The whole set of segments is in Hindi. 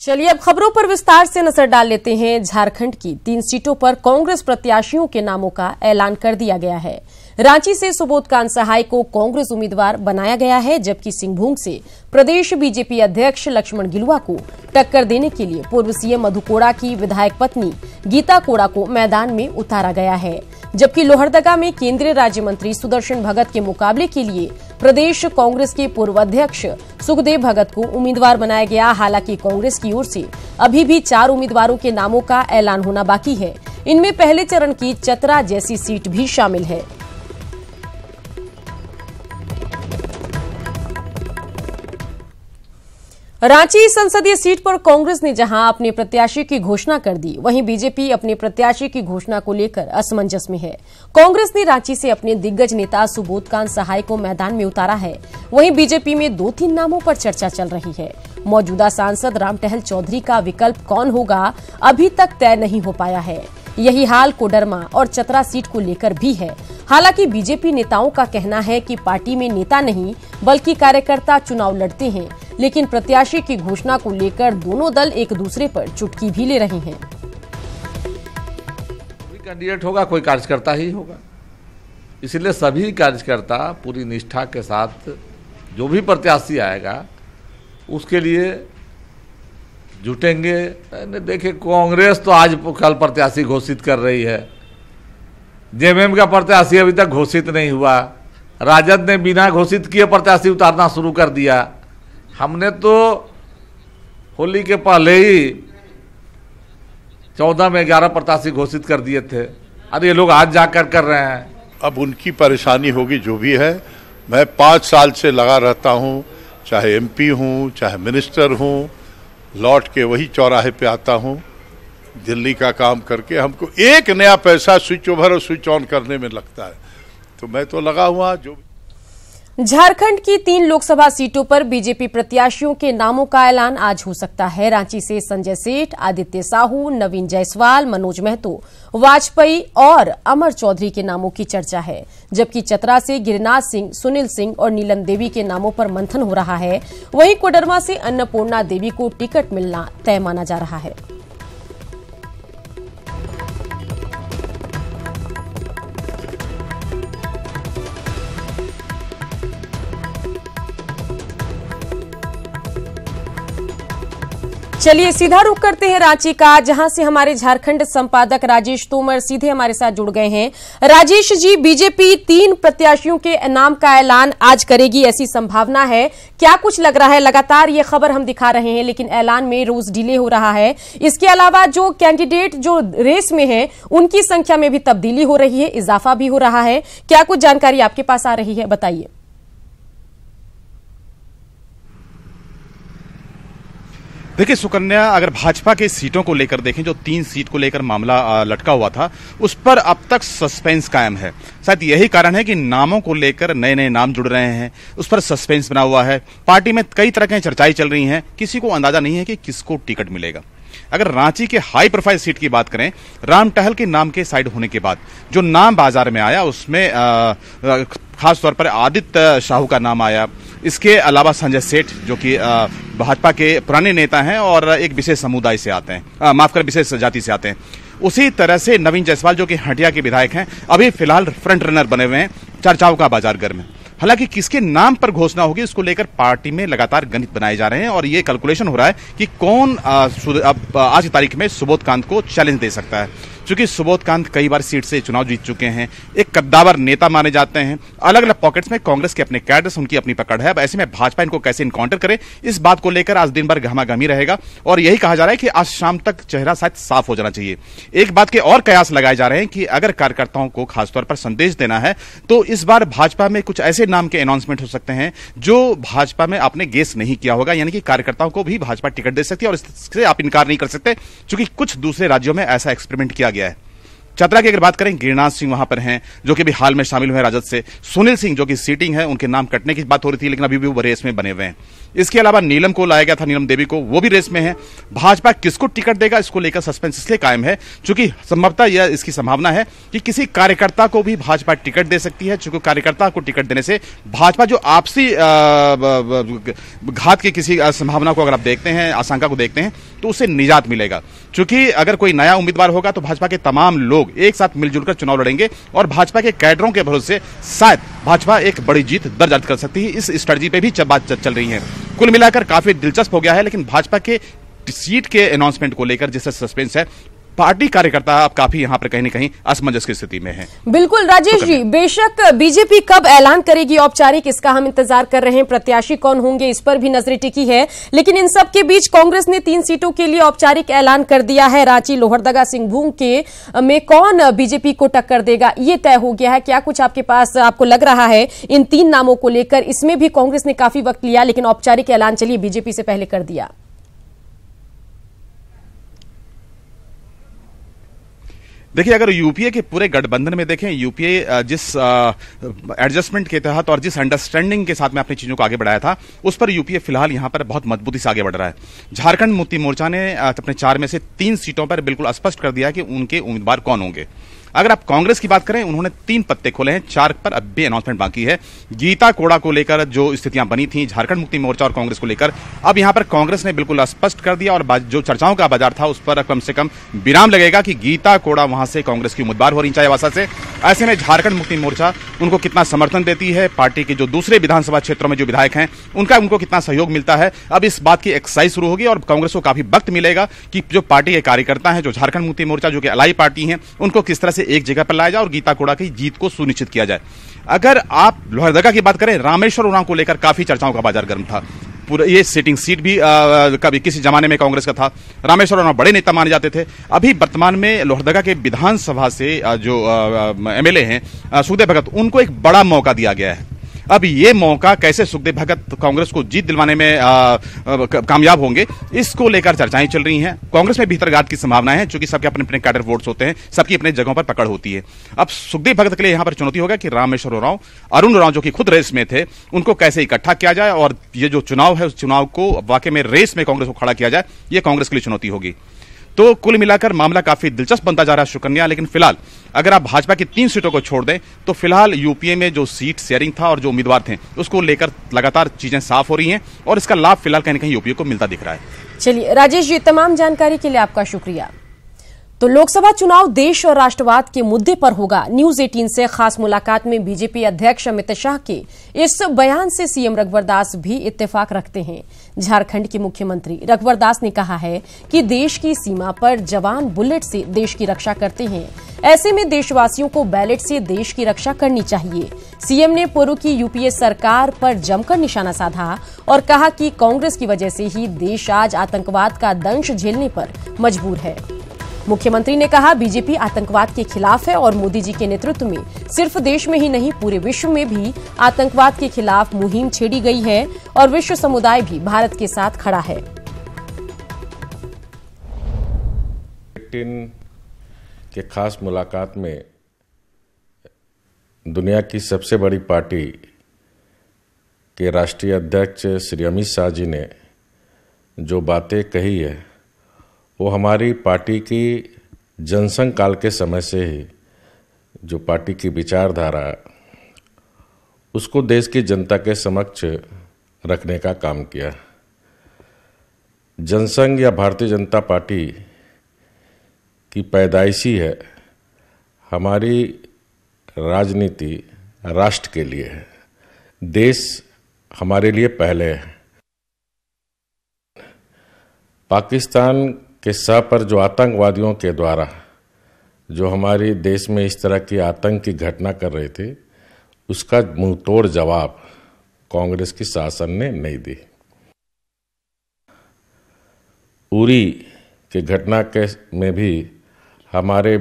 चलिए अब खबरों पर विस्तार से नजर डाल लेते हैं। झारखंड की 3 सीटों पर कांग्रेस प्रत्याशियों के नामों का ऐलान कर दिया गया है। रांची से सुबोधकांत सहाय को कांग्रेस उम्मीदवार बनाया गया है, जबकि सिंहभूम से प्रदेश बीजेपी अध्यक्ष लक्ष्मण गिलुआ को टक्कर देने के लिए पूर्व सीएम मधु कोड़ा की विधायक पत्नी गीता कोड़ा को मैदान में उतारा गया है। जबकि लोहरदगा में केंद्रीय राज्य मंत्री सुदर्शन भगत के मुकाबले के लिए प्रदेश कांग्रेस के पूर्व अध्यक्ष सुखदेव भगत को उम्मीदवार बनाया गया। हालांकि कांग्रेस की ओर से अभी भी 4 उम्मीदवारों के नामों का ऐलान होना बाकी है। इनमें पहले चरण की चतरा जैसी सीट भी शामिल है। रांची संसदीय सीट पर कांग्रेस ने जहां अपने प्रत्याशी की घोषणा कर दी, वहीं बीजेपी अपने प्रत्याशी की घोषणा को लेकर असमंजस में है। कांग्रेस ने रांची से अपने दिग्गज नेता सुबोधकांत सहाय को मैदान में उतारा है। वहीं बीजेपी में 2-3 नामों पर चर्चा चल रही है। मौजूदा सांसद रामटहल चौधरी का विकल्प कौन होगा, अभी तक तय नहीं हो पाया है। यही हाल कोडरमा और चतरा सीट को लेकर भी है। हालांकि बीजेपी नेताओं का कहना है कि पार्टी में नेता नहीं बल्कि कार्यकर्ता चुनाव लड़ते हैं, लेकिन प्रत्याशी की घोषणा को लेकर दोनों दल एक दूसरे पर चुटकी भी ले रहे हैं। कोई कैंडिडेट होगा, कोई कार्यकर्ता ही होगा, इसलिए सभी कार्यकर्ता पूरी निष्ठा के साथ जो भी प्रत्याशी आएगा उसके लिए जुटेंगे। देखिए, कांग्रेस तो आज कल प्रत्याशी घोषित कर रही है, जेएमएम का प्रत्याशी अभी तक घोषित नहीं हुआ, राजद ने बिना घोषित किए प्रत्याशी उतारना शुरू कर दिया। हमने तो होली के पहले ही 14 में 11 प्रत्याशी घोषित कर दिए थे, अरे ये लोग आज जाकर कर रहे हैं। अब उनकी परेशानी होगी जो भी है। मैं 5 साल से लगा रहता हूँ, चाहे एमपी हूँ चाहे मिनिस्टर हूँ, लौट के वही चौराहे पे आता हूँ दिल्ली का काम करके। हमको एक नया पैसा स्विच ओवर और स्विच ऑन करने में लगता है, तो मैं तो लगा हुआ। जो झारखंड की 3 लोकसभा सीटों पर बीजेपी प्रत्याशियों के नामों का ऐलान आज हो सकता है। रांची से संजय सेठ, आदित्य साहू, नवीन जायसवाल, मनोज महतो, वाजपेयी और अमर चौधरी के नामों की चर्चा है। जबकि चतरा से गिरिनाथ सिंह, सुनील सिंह और नीलम देवी के नामों पर मंथन हो रहा है। वहीं कोडरमा से अन्नपूर्णा देवी को टिकट मिलना तय माना जा रहा है। चलिए सीधा रुख करते हैं रांची का, जहां से हमारे झारखंड संपादक राजेश तोमर सीधे हमारे साथ जुड़ गए हैं। राजेश जी, बीजेपी 3 प्रत्याशियों के नाम का ऐलान आज करेगी, ऐसी संभावना है, क्या कुछ लग रहा है? लगातार ये खबर हम दिखा रहे हैं, लेकिन ऐलान में रोज डिले हो रहा है। इसके अलावा जो कैंडिडेट जो रेस में है उनकी संख्या में भी तब्दीली हो रही है, इजाफा भी हो रहा है। क्या कुछ जानकारी आपके पास आ रही है, बताइए। देखिए सुकन्या, अगर भाजपा के सीटों को लेकर देखें, जो 3 सीट को लेकर मामला लटका हुआ था, उस पर अब तक सस्पेंस कायम है। शायद यही कारण है कि नामों को लेकर नए नए नाम जुड़ रहे हैं, उस पर सस्पेंस बना हुआ है। पार्टी में कई तरह की चर्चाएं चल रही हैं, किसी को अंदाजा नहीं है कि किसको टिकट मिलेगा। अगर रांची के हाई प्रोफाइल सीट की बात करें, रामटहल के नाम के साइड होने के बाद जो नाम बाजार में आया उसमें खास तौर पर आदित्य साहू का नाम आया। इसके अलावा संजय सेठ, जो कि भाजपा के पुराने नेता हैं और एक विशेष समुदाय से आते हैं, माफ कर विशेष जाति से आते हैं। उसी तरह से नवीन जायसवाल, जो कि हटिया के विधायक हैं, अभी फिलहाल फ्रंट रनर बने हुए हैं, चर्चाओं का बाजार गर्म है। हालांकि किसके नाम पर घोषणा होगी, इसको लेकर पार्टी में लगातार गणित बनाए जा रहे हैं और ये कैलकुलेशन हो रहा है कि कौन अब आज की तारीख में सुबोधकांत को चैलेंज दे सकता है। क्योंकि सुबोधकांत कई बार सीट से चुनाव जीत चुके हैं, एक कद्दावर नेता माने जाते हैं। अलग अलग पॉकेट्स में कांग्रेस के अपने कैडर्स, उनकी अपनी पकड़ है। अब ऐसे में भाजपा इनको कैसे इनकाउंटर करे, इस बात को लेकर आज दिन भर गहमागहमी रहेगा और यही कहा जा रहा है कि आज शाम तक चेहरा शायद साफ हो जाना चाहिए। एक बात के और कयास लगाए जा रहे हैं कि अगर कार्यकर्ताओं को खासतौर पर संदेश देना है तो इस बार भाजपा में कुछ ऐसे नाम के अनाउंसमेंट हो सकते हैं जो भाजपा में आपने गेस नहीं किया होगा, यानी कि कार्यकर्ताओं को भी भाजपा टिकट दे सकती है और इससे आप इनकार नहीं कर सकते, क्योंकि कुछ दूसरे राज्यों में ऐसा एक्सपेरिमेंट किया गया है। चतरा की अगर बात करें, गिरिनाथ सिंह वहां पर हैं, जो कि भी हाल में शामिल हुए राजद से। सुनील सिंह, जो कि सीटिंग है, उनके नाम कटने की बात हो रही थी, लेकिन अभी भी वो रेस में बने हुए हैं। इसके अलावा नीलम को लाया गया था, नीलम देवी को, वो भी रेस में है। भाजपा किसको टिकट देगा इसको लेकर सस्पेंस इसलिए कायम है क्योंकि संभवतः यह इसकी संभावना है कि किसी कार्यकर्ता को भी भाजपा टिकट दे सकती है, क्योंकि कार्यकर्ता को टिकट देने से भाजपा जो आपसी घात की किसी संभावना को अगर आप देखते हैं, आशंका को देखते हैं, तो उससे निजात मिलेगा। क्योंकि अगर कोई नया उम्मीदवार होगा तो भाजपा के तमाम लोग एक साथ मिलजुल कर चुनाव लड़ेंगे और भाजपा के कैडरों के भरोसे शायद भाजपा एक बड़ी जीत दर्ज कर सकती है। इस स्ट्रेटजी पे भी बात चल रही है। कुल मिलाकर काफी दिलचस्प हो गया है, लेकिन भाजपा के सीट के अनाउंसमेंट को लेकर जिससे सस्पेंस है, पार्टी कार्यकर्ता अब काफी यहां पर कहीं न कहीं असमंजस की स्थिति में है। बिल्कुल राजेश जी, बेशक बीजेपी कब ऐलान करेगी औपचारिक, इसका हम इंतजार कर रहे हैं। प्रत्याशी कौन होंगे इस पर भी नजरें टिकी है, लेकिन इन सब के बीच कांग्रेस ने 3 सीटों के लिए औपचारिक ऐलान कर दिया है। रांची, लोहरदगा, सिंहभूम के में कौन बीजेपी को टक्कर देगा ये तय हो गया है। क्या कुछ आपके पास आपको लग रहा है इन 3 नामों को लेकर? इसमें भी कांग्रेस ने काफी वक्त लिया, लेकिन औपचारिक ऐलान चलिए बीजेपी से पहले कर दिया। देखिए, अगर यूपीए के पूरे गठबंधन में देखें, यूपीए जिस एडजस्टमेंट के तहत और जिस अंडरस्टैंडिंग के साथ में अपनी चीजों को आगे बढ़ाया था, उस पर यूपीए फिलहाल यहां पर बहुत मजबूती से आगे बढ़ रहा है। झारखंड मुक्ति मोर्चा ने अपने 4 में से 3 सीटों पर बिल्कुल स्पष्ट कर दिया कि उनके उम्मीदवार कौन होंगे। अगर आप कांग्रेस की बात करें, उन्होंने 3 पत्ते खोले हैं, 4 पर अब भी अनाउंसमेंट बाकी है। गीता कोड़ा को लेकर जो स्थितियां बनी थी झारखंड मुक्ति मोर्चा और कांग्रेस को लेकर, अब यहां पर कांग्रेस ने बिल्कुल स्पष्ट कर दिया और जो चर्चाओं का बाजार था उस पर कम से कम विराम लगेगा कि गीता कोड़ा वहां से कांग्रेस की उम्मीदवार हो रही चाईबासा से। ऐसे में झारखंड मुक्ति मोर्चा उनको कितना समर्थन देती है, पार्टी के जो दूसरे विधानसभा क्षेत्रों में जो विधायक हैं उनको कितना सहयोग मिलता है, अब इस बात की एक्सरसाइज शुरू होगी और कांग्रेस को काफी वक्त मिलेगा कि जो पार्टी के कार्यकर्ता हैं, जो झारखंड मुक्ति मोर्चा जो कि अलाई पार्टी है, उनको किस तरह से एक जगह पर लाया जाए और गीता कोड़ा की जीत को सुनिश्चित किया जाए। अगर आप लोहरदगा की बात करें, रामेश्वर उरांव को लेकर काफी चर्चाओं का बाजार गर्म था। पूरा ये सिटिंग सीट भी कभी किसी जमाने में कांग्रेस का था। रामेश्वर उरांव बड़े नेता माने जाते थे। अभी वर्तमान में लोहरदगा के विधानसभा से जो एमएलए हैं सुखदेव भगत, उनको एक बड़ा मौका दिया गया है। अब ये मौका कैसे सुखदेव भगत कांग्रेस को जीत दिलवाने में कामयाब होंगे, इसको लेकर चर्चाएं चल रही हैं। कांग्रेस में भीतरघात की संभावना है, क्योंकि सबके अपने अपने कैडर वोट्स होते हैं, सबकी अपने जगहों पर पकड़ होती है। अब सुखदेव भगत के लिए यहां पर चुनौती होगा कि रामेश्वर उरांव, अरुण उरांव जो कि खुद रेस में थे, उनको कैसे इकट्ठा किया जाए और ये जो चुनाव है उस चुनाव को वाकई में रेस में कांग्रेस को खड़ा किया जाए, ये कांग्रेस के लिए चुनौती होगी। तो कुल मिलाकर मामला काफी दिलचस्प बनता जा रहा है सुकन्या। लेकिन फिलहाल अगर आप भाजपा की 3 सीटों को छोड़ दें तो फिलहाल यूपीए में जो सीट शेयरिंग था और जो उम्मीदवार थे उसको लेकर लगातार चीजें साफ हो रही हैं और इसका लाभ फिलहाल कहीं न कहीं यूपीए को मिलता दिख रहा है। चलिए राजेश जी, तमाम जानकारी के लिए आपका शुक्रिया। तो लोकसभा चुनाव देश और राष्ट्रवाद के मुद्दे पर होगा। न्यूज 18 से खास मुलाकात में बीजेपी अध्यक्ष अमित शाह के इस बयान से सीएम रघुवर दास भी इत्तेफाक रखते हैं। झारखंड के मुख्यमंत्री रघुवर दास ने कहा है कि देश की सीमा पर जवान बुलेट से देश की रक्षा करते हैं। ऐसे में देशवासियों को बैलेट से देश की रक्षा करनी चाहिए। सीएम ने पूर्व की यूपीए सरकार पर जमकर निशाना साधा और कहा कि कांग्रेस की वजह से ही देश आज आतंकवाद का दंश झेलने पर मजबूर है। मुख्यमंत्री ने कहा बीजेपी आतंकवाद के खिलाफ है और मोदी जी के नेतृत्व में सिर्फ देश में ही नहीं पूरे विश्व में भी आतंकवाद के खिलाफ मुहिम छेड़ी गई है और विश्व समुदाय भी भारत के साथ खड़ा है। के खास मुलाकात में दुनिया की सबसे बड़ी पार्टी के राष्ट्रीय अध्यक्ष श्री अमित शाह जी ने जो बातें कही है वो हमारी पार्टी की जनसंघ काल के समय से ही जो पार्टी की विचारधारा उसको देश की जनता के समक्ष रखने का काम किया। जनसंघ या भारतीय जनता पार्टी की पैदाइशी है, हमारी राजनीति राष्ट्र के लिए है, देश हमारे लिए पहले है। पाकिस्तान के सर पर जो आतंकवादियों के द्वारा जो हमारे देश में इस तरह की आतंक की घटना कर रहे थे, उसका मुंहतोड़ जवाब कांग्रेस की शासन ने नहीं दी। उरी के घटना के में भी हमारे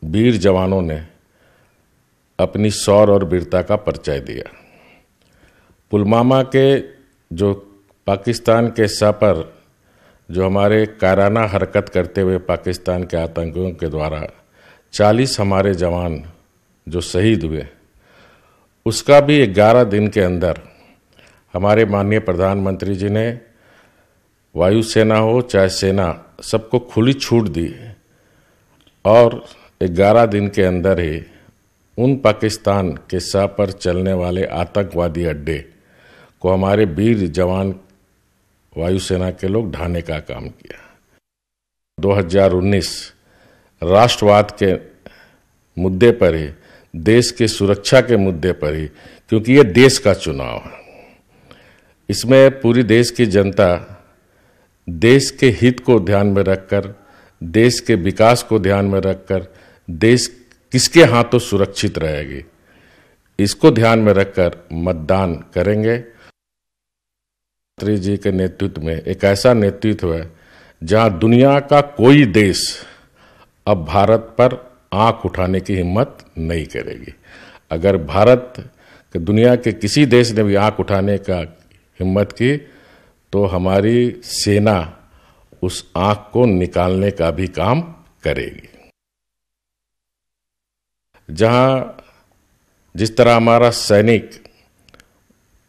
वीर जवानों ने अपनी शौर्य और वीरता का परिचय दिया। पुलवामा के जो पाकिस्तान के सर पर जो हमारे कायराना हरकत करते हुए पाकिस्तान के आतंकियों के द्वारा 40 हमारे जवान जो शहीद हुए, उसका भी 11 दिन के अंदर हमारे माननीय प्रधानमंत्री जी ने वायुसेना हो चाहे सेना सबको खुली छूट दी और 11 दिन के अंदर ही उन पाकिस्तान के शाह पर चलने वाले आतंकवादी अड्डे को हमारे वीर जवान वायुसेना के लोग ढाने का काम किया। 2019 राष्ट्रवाद के मुद्दे पर ही, देश की सुरक्षा के मुद्दे पर ही, क्योंकि ये देश का चुनाव है, इसमें पूरी देश की जनता देश के हित को ध्यान में रखकर, देश के विकास को ध्यान में रखकर, देश किसके हाथों सुरक्षित रहेगी, इसको ध्यान में रखकर मतदान करेंगे। प्रधानमंत्री जी के नेतृत्व में एक ऐसा नेतृत्व है जहां दुनिया का कोई देश अब भारत पर आंख उठाने की हिम्मत नहीं करेगी। अगर भारत के दुनिया के किसी देश ने भी आंख उठाने का हिम्मत की तो हमारी सेना उस आंख को निकालने का भी काम करेगी। जहां जिस तरह हमारा सैनिक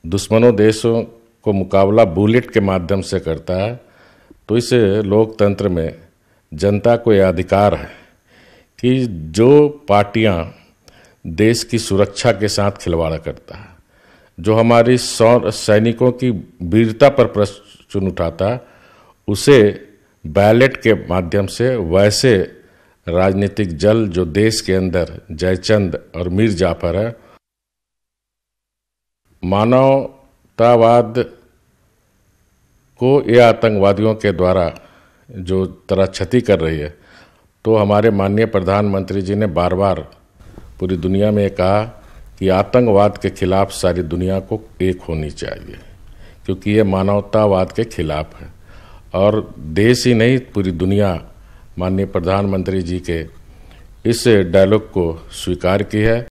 दुश्मनों देशों को मुकाबला बुलेट के माध्यम से करता है, तो इस लोकतंत्र में जनता को यह अधिकार है कि जो पार्टियां देश की सुरक्षा के साथ खिलवाड़ करता है, जो हमारी सैनिकों की वीरता पर प्रश्न उठाता है, उसे बैलेट के माध्यम से वैसे राजनीतिक जल जो देश के अंदर जयचंद और मीर जाफर है, मानवतावाद को ये आतंकवादियों के द्वारा जो तरह क्षति कर रही है, तो हमारे माननीय प्रधानमंत्री जी ने बार बार पूरी दुनिया में कहा कि आतंकवाद के खिलाफ सारी दुनिया को एक होनी चाहिए, क्योंकि ये मानवतावाद के खिलाफ है। और देश ही नहीं, पूरी दुनिया माननीय प्रधानमंत्री जी के इस डायलॉग को स्वीकार की है